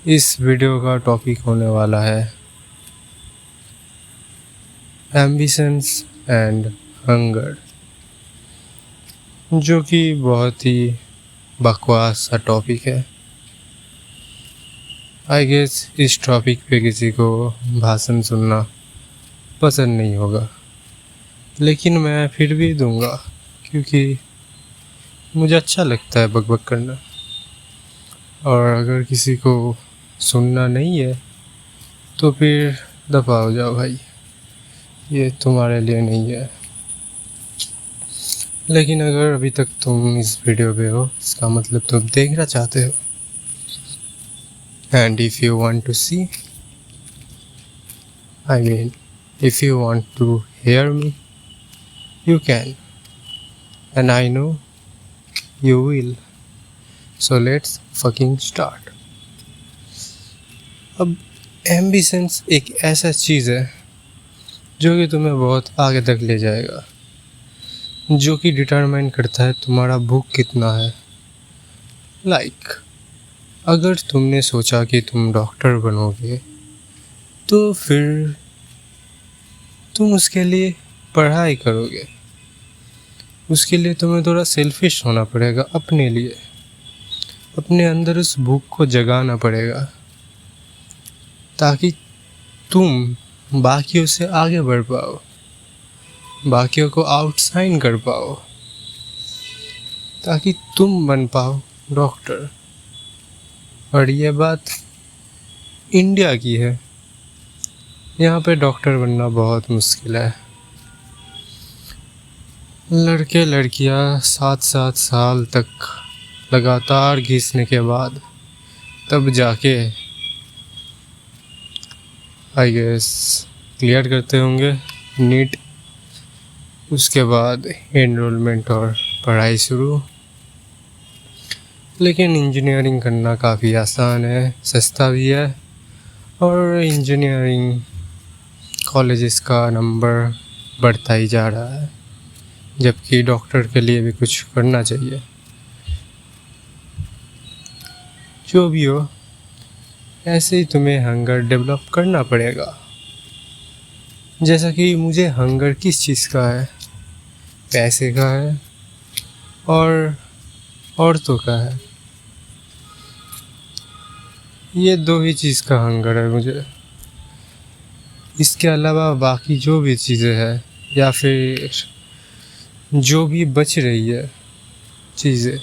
इस वीडियो का टॉपिक होने वाला है एम्बिशंस एंड हंगर, जो कि बहुत ही बकवास सा टॉपिक है। आई गेस इस टॉपिक पे किसी को भाषण सुनना पसंद नहीं होगा, लेकिन मैं फिर भी दूंगा क्योंकि मुझे अच्छा लगता है बकबक करना। और अगर किसी को सुनना नहीं है तो फिर दफा हो जाओ भाई, ये तुम्हारे लिए नहीं है। लेकिन अगर अभी तक तुम इस वीडियो पे हो, इसका मतलब तुम देखना चाहते हो। And if you want to see, I mean if you want to hear me, you can, and I know you will. So let's fucking start. अब एम्बिशंस एक ऐसा चीज़ है जो कि तुम्हें बहुत आगे तक ले जाएगा, जो कि डिटरमाइन करता है तुम्हारा भूख कितना है। लाइक अगर तुमने सोचा कि तुम डॉक्टर बनोगे तो फिर तुम उसके लिए पढ़ाई करोगे। उसके लिए तुम्हें थोड़ा सेल्फिश होना पड़ेगा, अपने लिए, अपने अंदर उस भूख को जगाना पड़ेगा ताकि तुम बाकियों से आगे बढ़ पाओ, बाकियों को आउटशाइन कर पाओ, ताकि तुम बन पाओ डॉक्टर। और ये बात इंडिया की है, यहाँ पे डॉक्टर बनना बहुत मुश्किल है। लड़के लड़कियाँ 7-7 साल तक लगातार घिसने के बाद तब जाके आई गेस क्लियर करते होंगे नीट। उसके बाद एनरोलमेंट और पढ़ाई शुरू। लेकिन इंजीनियरिंग करना काफ़ी आसान है, सस्ता भी है, और इंजीनियरिंग कॉलेजेस का नंबर बढ़ता ही जा रहा है, जबकि डॉक्टर के लिए भी कुछ करना चाहिए। जो भी हो, ऐसे ही तुम्हें हंगर डेवलप करना पड़ेगा। जैसा कि मुझे हंगर किस चीज़ का है, पैसे का है और औरतों का है। ये दो ही चीज़ का हंगर है मुझे। इसके अलावा बाकी जो भी चीज़ें हैं या फिर जो भी बच रही है चीज़ें,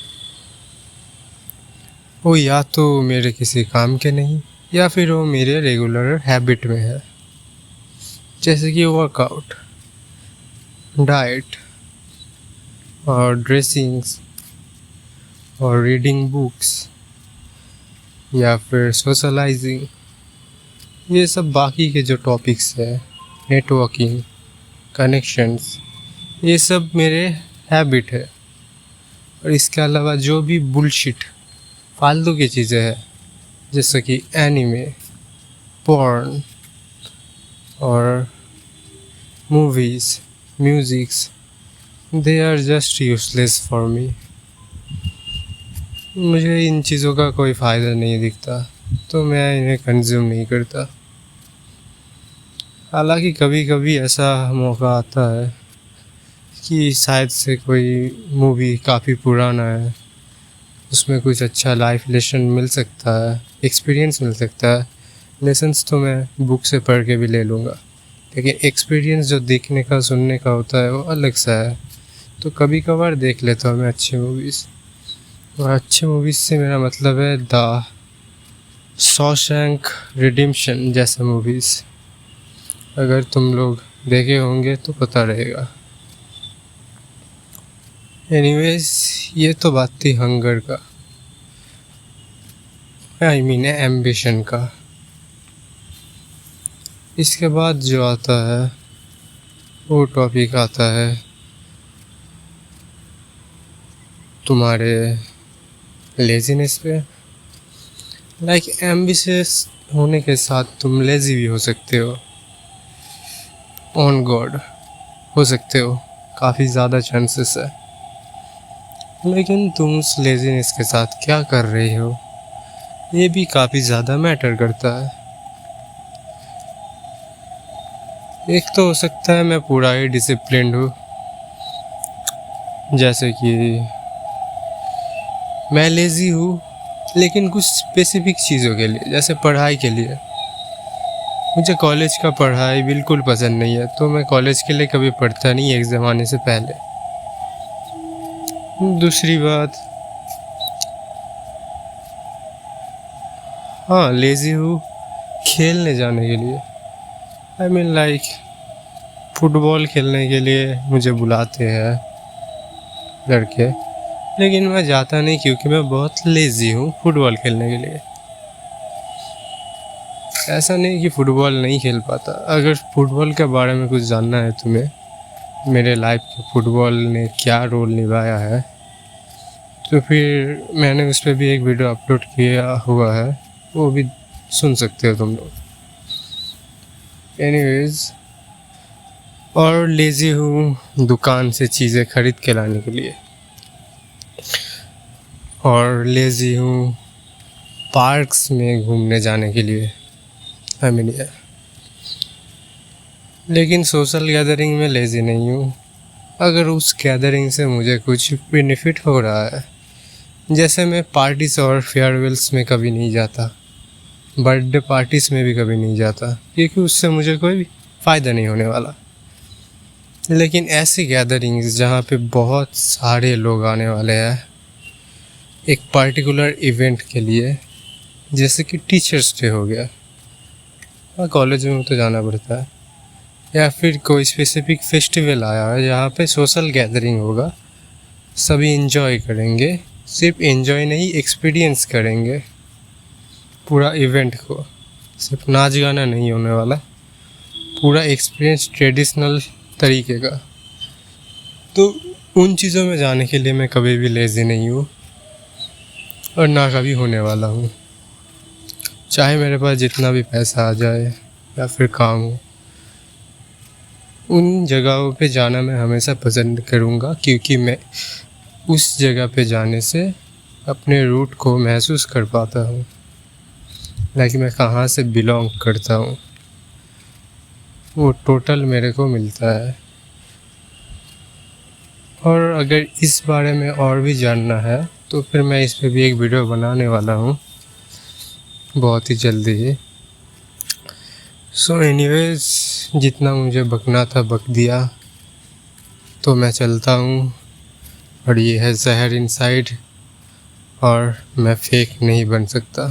वो या तो मेरे किसी काम के नहीं या फिर वो मेरे रेगुलर हैबिट में है, जैसे कि वर्कआउट, डाइट और ड्रेसिंग्स और रीडिंग बुक्स या फिर सोशलाइजिंग। ये सब बाकी के जो टॉपिक्स है, नेटवर्किंग, कनेक्शंस, ये सब मेरे हैबिट है। और इसके अलावा जो भी बुलशिट फालतू की चीज़ें हैं, जैसे कि एनिमे, पॉर्न और movies, musics, they are just useless for me. मुझे इन चीज़ों का कोई फ़ायदा नहीं दिखता, तो मैं इन्हें कंज्यूम नहीं करता। हालांकि कभी कभी ऐसा मौका आता है कि शायद से कोई मूवी काफ़ी पुराना है, उसमें कुछ अच्छा लाइफ लेसन मिल सकता है, एक्सपीरियंस मिल सकता है। लेसन्स तो मैं बुक से पढ़ के भी ले लूँगा, लेकिन एक्सपीरियंस जो देखने का, सुनने का होता है, वो अलग सा है। तो कभी कभार देख लेता हूँ मैं अच्छी मूवीज़। और अच्छी मूवीज़ से मेरा मतलब है द शॉशैंक रिडेम्पशन जैसे मूवीज़। अगर तुम लोग देखे होंगे तो पता रहेगा। एनीवेज, ये तो बात थी हंगर का, आई मीन एम्बिशन का। इसके बाद जो आता है वो टॉपिक आता है तुम्हारे लेजीनेस पे। लाइक एम्बिशियस होने के साथ तुम लेजी भी हो सकते हो, ऑन गॉड हो सकते हो, काफ़ी ज़्यादा चांसेस है। लेकिन तुम उस लेजीनेस के साथ क्या कर रहे हो, ये भी काफ़ी ज़्यादा मैटर करता है। एक तो हो सकता है मैं पूरा ही डिसिप्लिन्ड हूँ, जैसे कि मैं लेज़ी हूँ, लेकिन कुछ स्पेसिफिक चीज़ों के लिए, जैसे पढ़ाई के लिए। मुझे कॉलेज का पढ़ाई बिल्कुल पसंद नहीं है, तो मैं कॉलेज के लिए कभी पढ़ता नहीं एग्ज़ाम आने से पहले। दूसरी बात, हाँ लेज़ी हूँ खेलने जाने के लिए। आई मीन लाइक फुटबॉल खेलने के लिए मुझे बुलाते हैं लड़के, लेकिन मैं जाता नहीं क्योंकि मैं बहुत लेज़ी हूँ फुटबॉल खेलने के लिए। ऐसा नहीं कि फ़ुटबॉल नहीं खेल पाता। अगर फुटबॉल के बारे में कुछ जानना है तुम्हें, मेरे लाइफ में फ़ुटबॉल ने क्या रोल निभाया है, तो फिर मैंने उस पर भी एक वीडियो अपलोड किया हुआ है, वो भी सुन सकते हो तुम लोग। एनीवेज, और लेज़ी हूँ दुकान से चीज़ें खरीद के लाने के लिए, और लेज़ी हूँ पार्क्स में घूमने जाने के लिए। आई मीन लेकिन सोशल गैदरिंग में लेज़ी नहीं हूँ। अगर उस गैदरिंग से मुझे कुछ बेनिफिट हो रहा है, जैसे मैं पार्टीज और फेयरवेल्स में कभी नहीं जाता, बर्थडे पार्टीज़ में भी कभी नहीं जाता, क्योंकि उससे मुझे कोई भी फ़ायदा नहीं होने वाला। लेकिन ऐसी गैदरिंग्स जहाँ पे बहुत सारे लोग आने वाले हैं एक पर्टिकुलर इवेंट के लिए, जैसे कि टीचर्स डे हो गया, हाँ कॉलेज में तो जाना पड़ता है, या फिर कोई स्पेसिफिक फेस्टिवल आया है जहाँ पे सोशल गैदरिंग होगा, सभी एंजॉय करेंगे, सिर्फ एंजॉय नहीं एक्सपीरियंस करेंगे पूरा इवेंट को, सिर्फ नाच गाना नहीं होने वाला, पूरा एक्सपीरियंस ट्रेडिशनल तरीके का। तो उन चीज़ों में जाने के लिए मैं कभी भी लेज़ी नहीं हूँ और ना कभी होने वाला हूँ, चाहे मेरे पास जितना भी पैसा आ जाए या फिर काम हो। उन जगहों पे जाना मैं हमेशा पसंद करूँगा, क्योंकि मैं उस जगह पे जाने से अपने रूट को महसूस कर पाता हूँ, लाइक मैं कहाँ से बिलोंग करता हूँ, वो टोटल मेरे को मिलता है। और अगर इस बारे में और भी जानना है तो फिर मैं इस पे भी एक वीडियो बनाने वाला हूँ बहुत ही जल्दी ही। सो एनीवेज, जितना मुझे बकना था बक दिया, तो मैं चलता हूँ। और ये है ज़हर इनसाइड, और मैं फेक नहीं बन सकता।